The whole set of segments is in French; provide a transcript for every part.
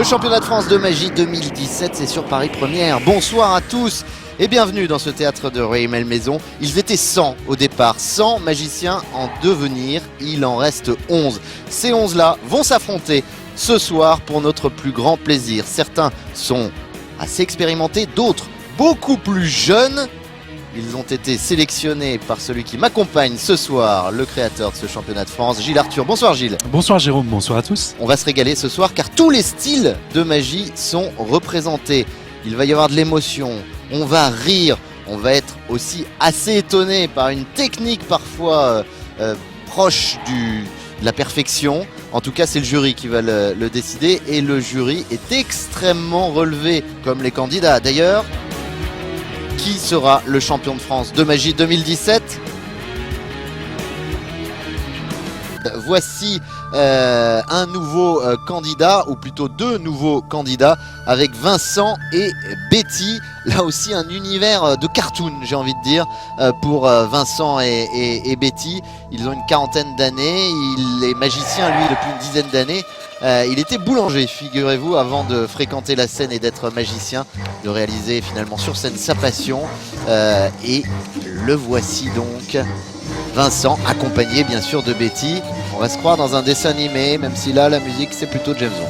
Le championnat de France de magie 2017, c'est sur Paris Première. Bonsoir à tous et bienvenue dans ce théâtre de Rueil-Malmaison. Ils étaient 100 au départ, 100 magiciens en devenir. Il en reste 11. Ces 11-là vont s'affronter ce soir pour notre plus grand plaisir. Certains sont assez expérimentés, d'autres beaucoup plus jeunes. Ils ont été sélectionnés par celui qui m'accompagne ce soir, le créateur de ce championnat de France, Gilles Arthur. Bonsoir Gilles. Bonsoir Jérôme, bonsoir à tous. On va se régaler ce soir car tous les styles de magie sont représentés. Il va y avoir de l'émotion, on va rire, on va être aussi assez étonné par une technique parfois proche de la perfection. En tout cas, c'est le jury qui va le décider et le jury est extrêmement relevé comme les candidats. D'ailleurs, qui sera le champion de France de magie 2017 ? Voici un nouveau candidat, ou plutôt deux nouveaux candidats, avec Vincent et Betty. Là aussi un univers de cartoon, j'ai envie de dire, pour Vincent et Betty. Ils ont une quarantaine d'années, il est magicien lui depuis une dizaine d'années. Il était boulanger, figurez-vous, avant de fréquenter la scène et d'être magicien, de réaliser finalement sur scène sa passion. Et le voici donc, Vincent, accompagné bien sûr de Betty. On va se croire dans un dessin animé, même si là la musique c'est plutôt James Bond.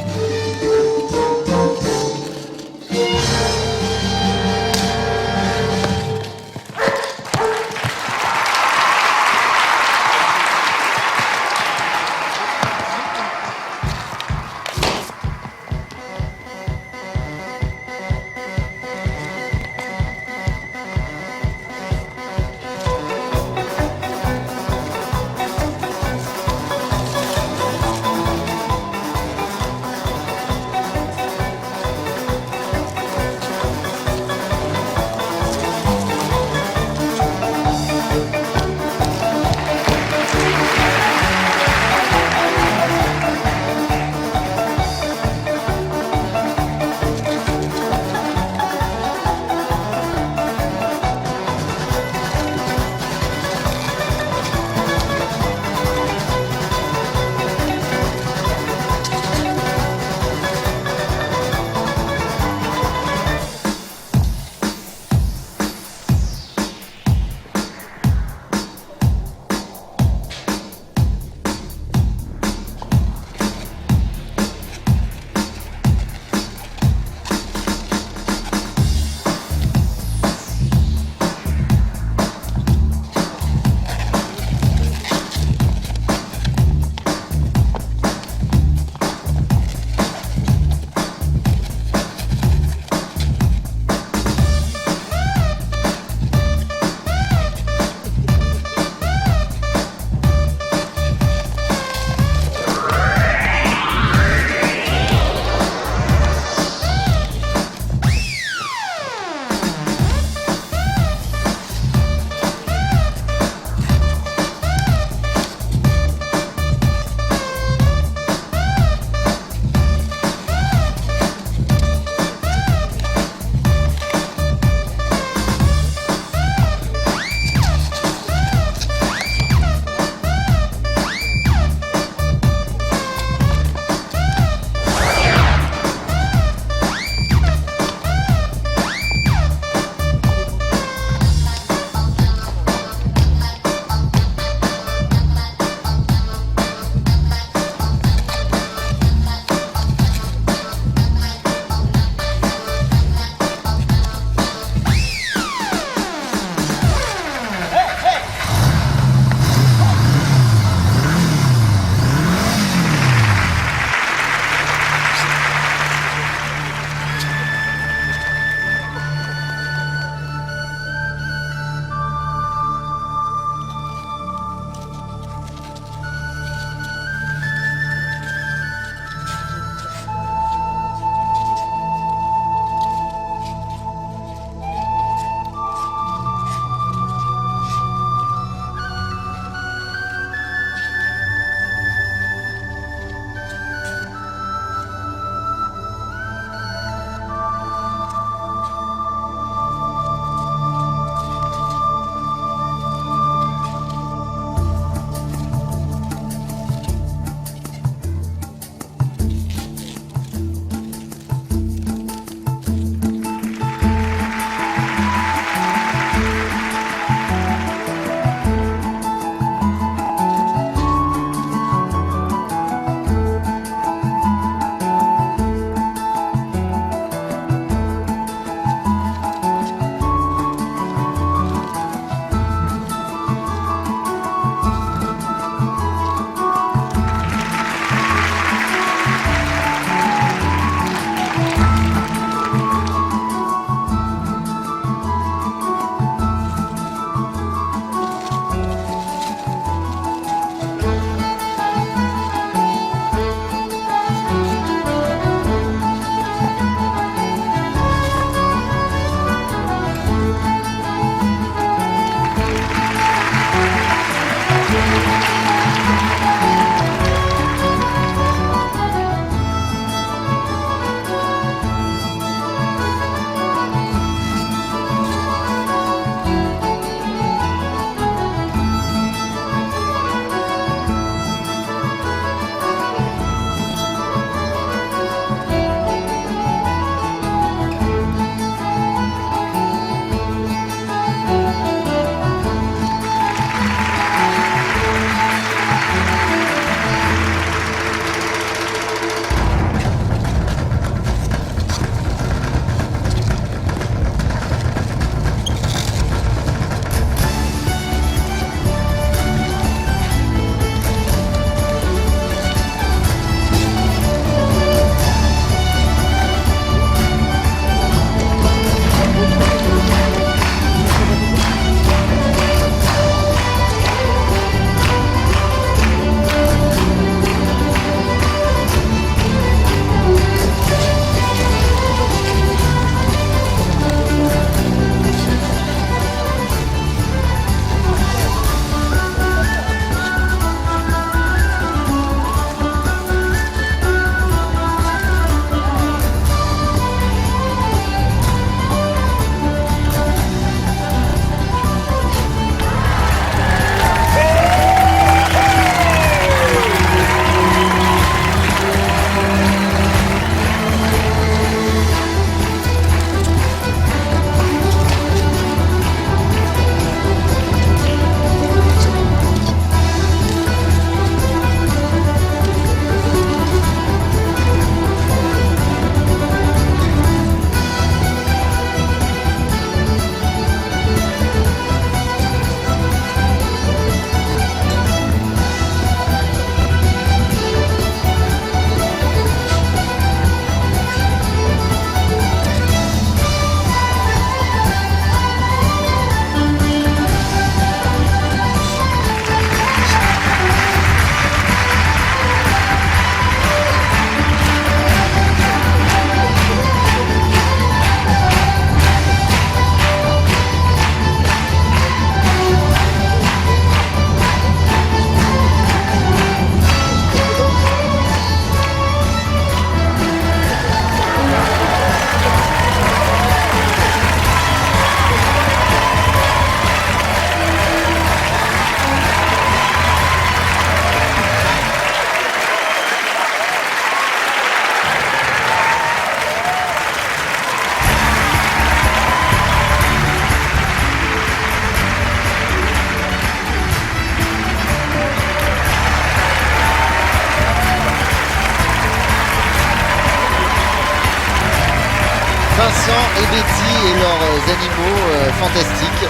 Vincent et Betty et leurs animaux fantastiques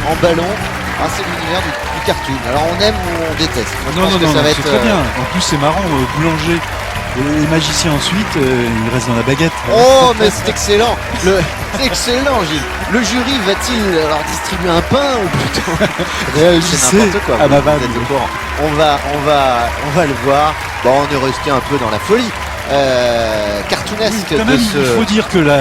en ballon. Ah, c'est l'univers du cartoon. Alors on aime ou on déteste. Moi, je pense que ça va être très bien. En plus c'est marrant, boulanger et magicien ensuite, il reste dans la baguette. Oh mais c'est excellent. C'est excellent Gilles. Le jury va-t-il alors distribuer un pain ou plutôt c'est n'importe quoi. Ah bah va, on va le voir. Bon, on est resté un peu dans la folie cartoonesque oui, quand même, de ce. Il faut dire que la